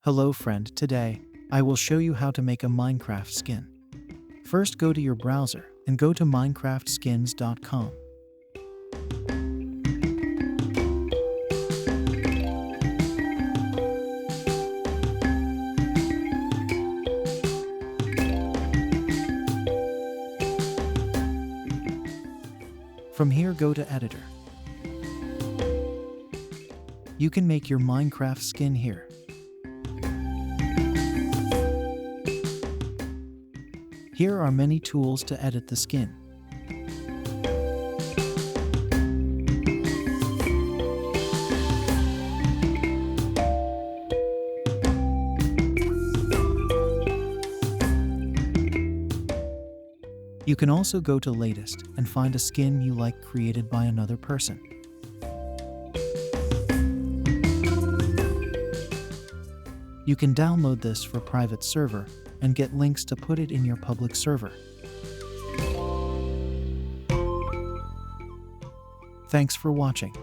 Hello friend, today I will show you how to make a Minecraft skin. First go to your browser and go to minecraftskins.com. From here go to editor. You can make your Minecraft skin here. Here are many tools to edit the skin. You can also go to latest and find a skin you like created by another person. You can download this for private server and get links to put it in your public server. Thanks for watching.